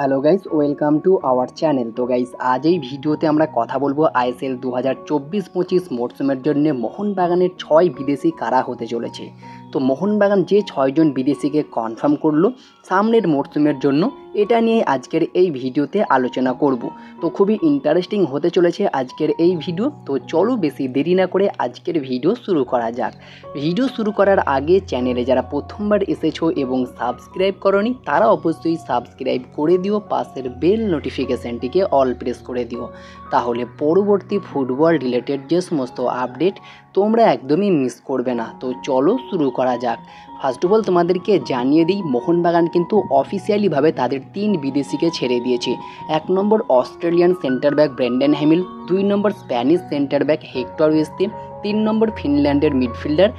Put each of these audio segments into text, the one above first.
Hello guys, welcome to our channel. তো guys, আজ এই ভিডিওতে আমরা কথা বলবো আইএসএল 2024-25 মরশুমের জন্য মোহনবাগানের 6 বিদেশি কারা হতে চলেছে। তো মোহনবাগান যে 6 জন বিদেশিকে কনফার্ম করলো সামনের মরশুমের জন্য, এটা নিয়ে আজকের এই ভিডিওতে আলোচনা করব। তো খুবই ইন্টারেস্টিং হতে চলেছে আজকের এই ভিডিও। তো চলো বেশি দেরি না করে আজকের ভিডিও শুরু করা যাক। ভিডিও শুরু করার আগে চ্যানেলে যারা প্রথমবার এসেছো এবং সাবস্ক্রাইব করনি তারা অবশ্যই সাবস্ক্রাইব করে দিও, পাশের বেল নোটিফিকেশানটিকে অল প্রেস করে দিও, তাহলে পরবর্তী ফুটবল রিলেটেড যে সমস্ত আপডেট তোমরা একদমই মিস করবে না। তো চলো শুরু করা যাক। ফার্স্ট অফ অল তোমাদেরকে জানিয়ে দিই, মোহনবাগান কিন্তু অফিসিয়ালিভাবে তাদের 3 বিদেশিকে ছেড়ে দিয়েছে। 1 নম্বর Australian centre back Brendan Hamill, 2 নম্বর Spanish centre back Hector Yuste, 3 নম্বর ফিনল্যান্ডের মিডফিল্ডার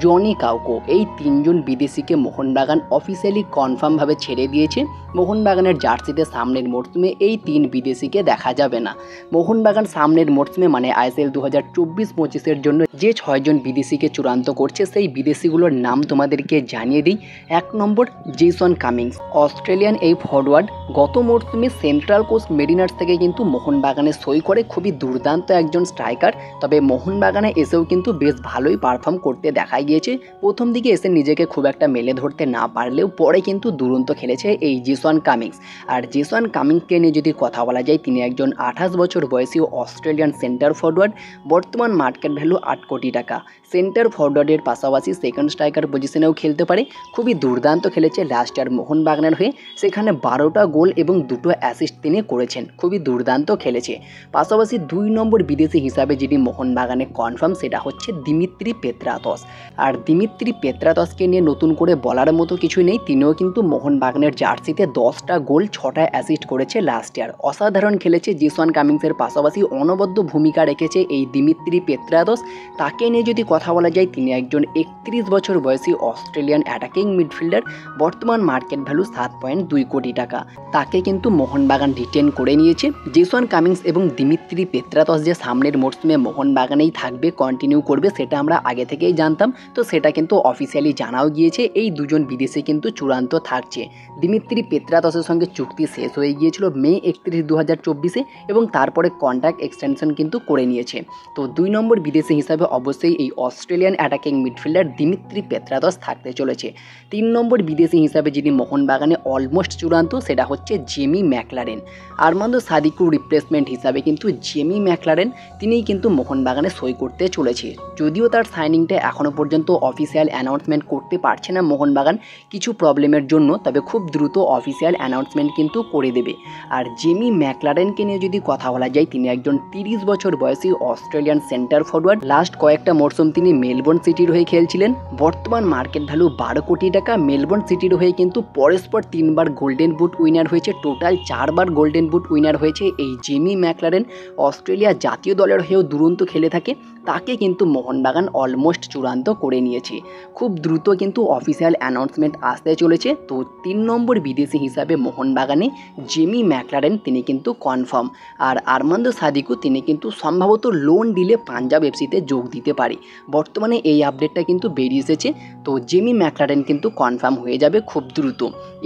জনি কাউকো। এই 3 জন বিদেশিকে মোহনবাগান অফিসিয়ালি কনফার্মভাবে ছেড়ে দিয়েছে। মোহনবাগানের জার্সিতে সামনের মরশুমে এই 3 বিদেশিকে দেখা যাবে না। মোহনবাগান সামনের মরশুমে মানে আইএসএল 2024-25-এর জন্য যে 6 জন বিদেশিকে চূড়ান্ত করছে সেই বিদেশিগুলোর নাম তোমাদেরকে জানিয়ে দিই। 1 নম্বর জেসন কামিংস, অস্ট্রেলিয়ান এই ফরওয়ার্ড গত মরশুমে সেন্ট্রাল কোস্ট মেরিনার্স থেকে কিন্তু মোহনবাগানে সই করে, খুবই দুর্দান্ত একজন স্ট্রাইকার। তবে মোহনবাগানে এসেও কিন্তু বেশ ভালোই পারফর্ম করতে দেখা গিয়েছে। প্রথম দিকে এসে নিজেকে খুব একটা মেলে ধরতে না পারলেও পরে কিন্তু দুরন্ত খেলেছে এই জেসন কামিংস। আর জেসন কামিংসকে নিয়ে যদি কথা বলা যায়, তিনি একজন 28 বছর বয়সী অস্ট্রেলিয়ান সেন্টার ফরওয়ার্ড। বর্তমান মার্কেট ভ্যালু 8 কোটি টাকা। সেন্টার ফরওয়ার্ডের পাশাপাশি সেকেন্ড স্ট্রাইকার পজিশনেও খেলতে পারে। খুবই দুর্দান্ত খেলেছে লাস্ট ইয়ার মোহনবাগানের হয়ে, সেখানে 12টা গোল এবং 2টো অ্যাসিস্ট তিনি করেছেন। খুবই দুর্দান্ত খেলেছে। পাশাপাশি 2 নম্বর বিদেশি হিসাবে যিনি মোহনবাগানে কনফার্ম সেটা হচ্ছে দিমিত্রি পেত্রাতস। আর দিমিত্রি পেত্রাতসকে নিয়ে নতুন করে বলার মতো কিছু নেই, তিনিও কিন্তু মোহনবাগানের জার্সিতে 10টা গোল 6টা অ্যাসিস্ট করেছে লাস্ট ইয়ার। অসাধারণ খেলেছে। জেসন কামিংসের পাশাপাশি অনবদ্য ভূমিকা রেখেছে এই দিমিত্রি পেত্রাতস। তাকে নিয়ে যদি কথা বলা যায়, তিনি একজন 31 বছর বয়সী অস্ট্রেলিয়ান অ্যাটাকিং মিডফিল্ডার। বর্তমান মার্কেট ভ্যালু 7.2 কোটি টাকা। তাকে কিন্তু মোহনবাগান রিটেন করে নিয়েছে। জেসন কামিংস এবং দিমিত্রি পেত্রাতস যে সামনের মরশুমে মোহনবাগানেই থাকবে, কন্টিনিউ করবে, সেটা আমরা আগে থেকেই জানতাম। তো সেটা কিন্তু অফিসিয়ালি জানাও গিয়েছে। এই দুজন বিদেশি কিন্তু চূড়ান্ত থাকছে। দিমিত্রি পেত্রাতসের সঙ্গে চুক্তি শেষ হয়ে গিয়েছিল মে 31, 2024-এ এবং তারপরে কন্ট্রাক্ট এক্সটেনশন কিন্তু করে নিয়েছে। তো 2 নম্বর বিদেশি হিসাবে অবশ্যই এই Australian attacking midfielder Dimitri Petratos থাকতে চলেছে। 3 নম্বর বিদেশি হিসাবে যিনি মোহনবাগানে অলমোস্ট চূড়ান্ত সেটা হচ্ছে জেমি ম্যাকলারেন। আরমান্দো সাদিকুর রিপ্লেসমেন্ট হিসাবে কিন্তু জেমি ম্যাকলারেন তিনিই কিন্তু মোহনবাগানে সই করতে চলেছে। যদিও তার সাইনিংটা এখনও পর্যন্ত অফিসিয়াল অ্যানাউন্সমেন্ট করতে পারছে না মোহনবাগান কিছু প্রবলেমের জন্য, তবে খুব দ্রুত অফিসিয়াল অ্যানাউন্সমেন্ট কিন্তু করে দেবে। আর জেমি ম্যাকলারেনকে নিয়ে যদি কথা বলা যায়, তিনি একজন 30 বছর বয়সী অস্ট্রেলিয়ান সেন্টার ফরওয়ার্ড। লাস্ট কয়েকটা মরশুম তিনি মেলবোর্ন সিটির হয়ে খেলছিলেন। বর্তমান মার্কেট ভ্যালু 12 কোটি টাকা। মেলবোর্ন সিটির হয়ে কিন্তু পরস্পর 3বার গোল্ডেন বুট উইনার হয়েছে, টোটাল 4বার গোল্ডেন বুট উইনার হয়েছে এই জেমি ম্যাকলারেন। অস্ট্রেলিয়া জাতীয় দলের হয়েও দুরন্ত খেলে থাকে। তাকে কিন্তু মোহনবাগান অলমোস্ট চূড়ান্ত করে নিয়েছে। খুব দ্রুত কিন্তু অফিসিয়াল অ্যানাউন্সমেন্ট আসতে চলেছে। তো 3 নম্বর বিদেশি হিসাবে মোহনবাগানে জেমি ম্যাকলারেন তিনি কিন্তু কনফার্ম। আর আরমান্দো সাদিকু তিনি কিন্তু সম্ভবত লোন ডিলে পাঞ্জাব এফসিতে যোগ দিতে পারে। বর্তমানে এই আপডেটটা কিন্তু বেরিয়ে এসেছে। তো জেমি ম্যাকলারেন কিন্তু কনফার্ম হয়ে যাবে খুব দ্রুত।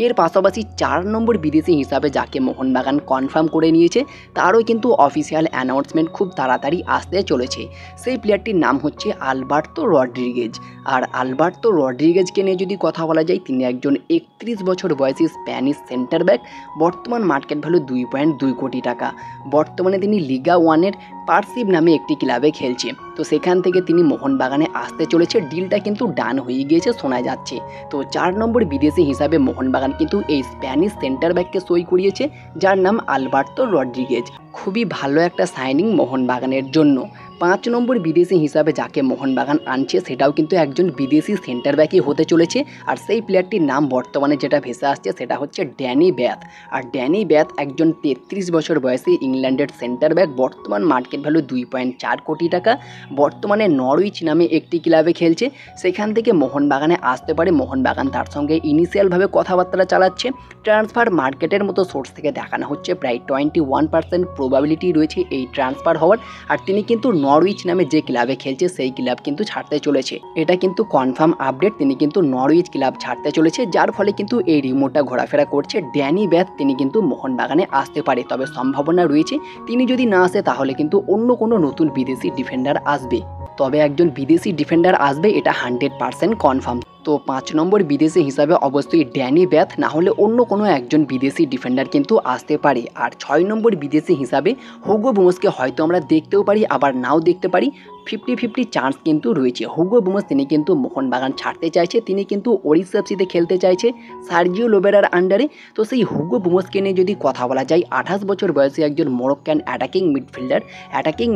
এর পাশাপাশি 4 নম্বর বিদেশি হিসাবে যাকে মোহনবাগান কনফার্ম করে নিয়েছে, তারও কিন্তু অফিসিয়াল অ্যানাউন্সমেন্ট খুব তাড়াতাড়ি আসতে চলেছে। সেই প্লেয়ারটির নাম হচ্ছে আলবার্তো রড্রিগেজ। আর আলবার্তো রড্রিগেজকে নিয়ে যদি কথা বলা যায়, তিনি একজন 31 বছর বয়সী স্প্যানিশ সেন্টার ব্যাক। বর্তমান মার্কেট ভ্যালু 2.2 কোটি টাকা। বর্তমানে তিনি লিগা 1-এর পারসিভ নামে একটি ক্লাবে খেলছে। তো সেখান থেকে তিনি মোহনবাগানে আসতে চলেছে। ডিলটা কিন্তু ডান হয়ে গিয়েছে শোনা যাচ্ছে। তো 4 নম্বর বিদেশি হিসাবে মোহনবাগান কিন্তু এই স্প্যানিশ সেন্টার ব্যাককে সই করিয়েছে, যার নাম আলবার্তো রড্রিগেজ। খুবই ভালো একটা সাইনিং মোহনবাগানের জন্য। 5 নম্বর বিদেশি হিসাবে যাকে মোহনবাগান আনছে সেটাও কিন্তু একজন বিদেশি সেন্টার ব্যাকই হতে চলেছে। আর সেই প্লেয়ারটির নাম বর্তমানে যেটা ভেসে আসছে সেটা হচ্ছে ড্যানি ব্যাথ। আর ড্যানি ব্যাথ একজন 33 বছর বয়সী ইংল্যান্ডের সেন্টার ব্যাক। বর্তমান মার্কেট ভ্যালু 2.4 কোটি টাকা। বর্তমানে নরউইচ নামে একটি ক্লাবে খেলছে। সেখান থেকে মোহনবাগানে আসতে পারে। মোহনবাগান তার সঙ্গে ইনিশিয়ালভাবে কথাবার্তা চালাচ্ছে। ট্রান্সফার মার্কেটের মতো সোর্স থেকে দেখানো হচ্ছে প্রায় 21% প্রবাবিলিটি রয়েছে এই ট্রান্সফার হওয়ার। আর তিনি কিন্তু নরউইচ নামে যে ক্লাবে খেলছে সেই ক্লাব কিন্তু ছাড়তে চলেছে। এটা কিন্তু কনফার্ম আপডেট, তিনি কিন্তু নরউইচ ক্লাব ছাড়তে চলেছে, যার ফলে কিন্তু এই রিমোটটা ঘোরাফেরা করছে। ড্যানি ব্যাথ তিনি কিন্তু মোহনবাগানে আসতে পারে, তবে সম্ভাবনা রয়েছে তিনি যদি না আসে তাহলে কিন্তু অন্য কোনো নতুন বিদেশি ডিফেন্ডার আসবে। তবে একজন বিদেশি ডিফেন্ডার আসবে এটা 100% কনফার্ম। তো 5 নম্বর বিদেশি হিসাবে অবশ্যই ড্যানি ব্যাথ, না হলে অন্য কোনো একজন বিদেশি ডিফেন্ডার কিন্তু আসতে পারে। আর 6 নম্বর বিদেশি হিসাবে হুগো বুমোসকে হয়তো আমরা দেখতেও পারি আবার নাও দেখতে পারি, 50-50 চান্স কিন্তু রয়েছে। হুগো বুমোস তিনি কিন্তু মোহনবাগান ছাড়তে চাইছে, তিনি কিন্তু ওড়িশা এফসিতে খেলতে চাইছে সার্জিও লোবেরার আন্ডারে। তো সেই হুগো বুমোসকে নিয়ে যদি কথা বলা যায়, 28 বছর বয়সী একজন মরক্কান অ্যাটাকিং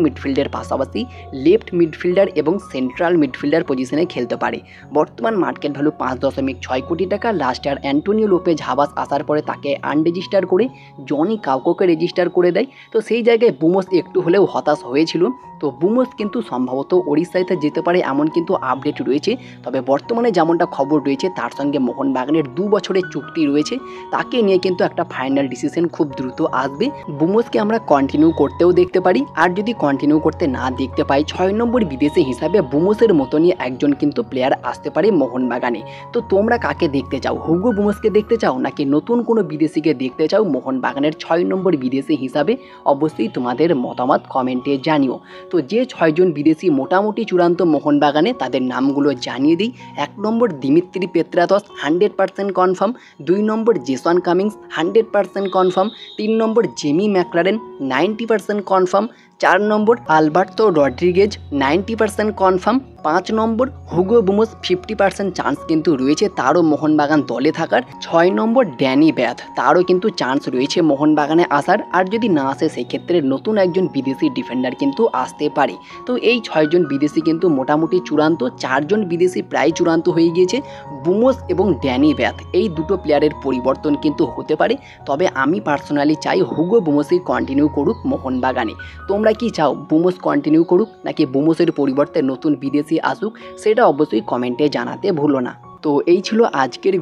মিডফিল্ডের পাশাপাশি লেফট মিডফিল্ডার এবং সেন্ট্রাল মিডফিল্ডার পজিশনে খেলতে পারে। বর্তমান মার্কেট ভ্যালু 5.6 কোটি টাকা। Last year Antonio Lopez Habas আসার পরে তাকে আনরেজিস্টার করে জনি কাউকোকে রেজিস্টার করে দেয়। তো সেই জায়গায় বুমোস একটু হলেও হতাশ হয়েছিল। তো বুমোস কিন্তু সম্ভবত ওড়িশাতে যেতে পারে এমন কিন্তু আপডেট রয়েছে। তবে বর্তমানে যেমনটা খবর রয়েছে তার সঙ্গে মোহনবাগানের 2 বছরের চুক্তি রয়েছে, তাকে নিয়ে কিন্তু একটা ফাইনাল ডিসিশন খুব দ্রুত আসবে। বুমোসকে আমরা কন্টিনিউ করতেও দেখতে পারি, আর যদি কন্টিনিউ করতে না দেখতে পাই 6 নম্বর বিদেশি হিসাবে বুমোসের মতনই একজন কিন্তু প্লেয়ার আসতে পারে মোহনবাগানে। তো তোমরা কাকে দেখতে চাও? হুগো বুমোসকে দেখতে চাও নাকি নতুন কোনো বিদেশিকে দেখতে চাও মোহনবাগানের 6 নম্বর বিদেশি হিসাবে? অবশ্যই তোমাদের মতামত কমেন্টে জানিও। তো যে 6 জন বিদেশি মোটামুটি চূড়ান্ত মোহনবাগানে, তাদের নামগুলো জানিয়ে দিই। 1 নম্বর দিমিত্রি পেত্রাতস 100% কনফার্ম। 2 নম্বর জেসন কামিংস 100% কনফার্ম। 3 নম্বর জেমি ম্যাকলারেন 90% কনফার্ম। 4 নম্বর আলবার্তো রড্রিগেজ 90% কনফার্ম। 5 নম্বর হুগো বুমোস 50% চান্স কিন্তু রয়েছে তারও মোহনবাগান দলে থাকার। 6 নম্বর ড্যানি ব্যাথ, তারও কিন্তু চান্স রয়েছে মোহনবাগানে আসার, আর যদি না আসে সেক্ষেত্রে নতুন একজন বিদেশি ডিফেন্ডার কিন্তু আসতে পারে। তো এই 6 জন বিদেশি কিন্তু মোটামুটি চূড়ান্ত। 4 জন বিদেশি প্রায় চূড়ান্ত হয়ে গিয়েছে, বুমোস এবং ড্যানি ব্যাথ। এই দুটো প্লেয়ারের পরিবর্তন কিন্তু হতে পারে, তবে আমি পার্সোনালি চাই হুগো বুমোসই কন্টিনিউ করুক মোহনবাগানে। তোমরা কি চাও বুমোস কন্টিনিউ করুক নাকি বুমোসের পরিবর্তে নতুন বিদেশি আসুক? সেটা অবশ্যই কমেন্টে জানাতে ভুলো না। তো এই ছিল আজকের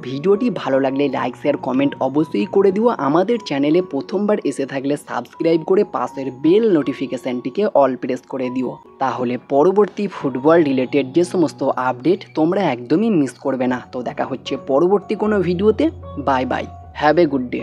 ভিডিওটি ভালো লাগলে লাইক শেয়ার কমেন্ট অবশ্যই করে দিও। আমাদের চ্যানেলে প্রথমবার এসে থাকলে সাবস্ক্রাইব করে পাশের বেল নোটিফিকেশানটিকে অল প্রেস করে দিও, তাহলে পরবর্তী ফুটবল রিলেটেড যে সমস্ত আপডেট তোমরা একদমই মিস করবে না। তো দেখা হচ্ছে পরবর্তী কোনো ভিডিওতে। Bye bye, have a good day.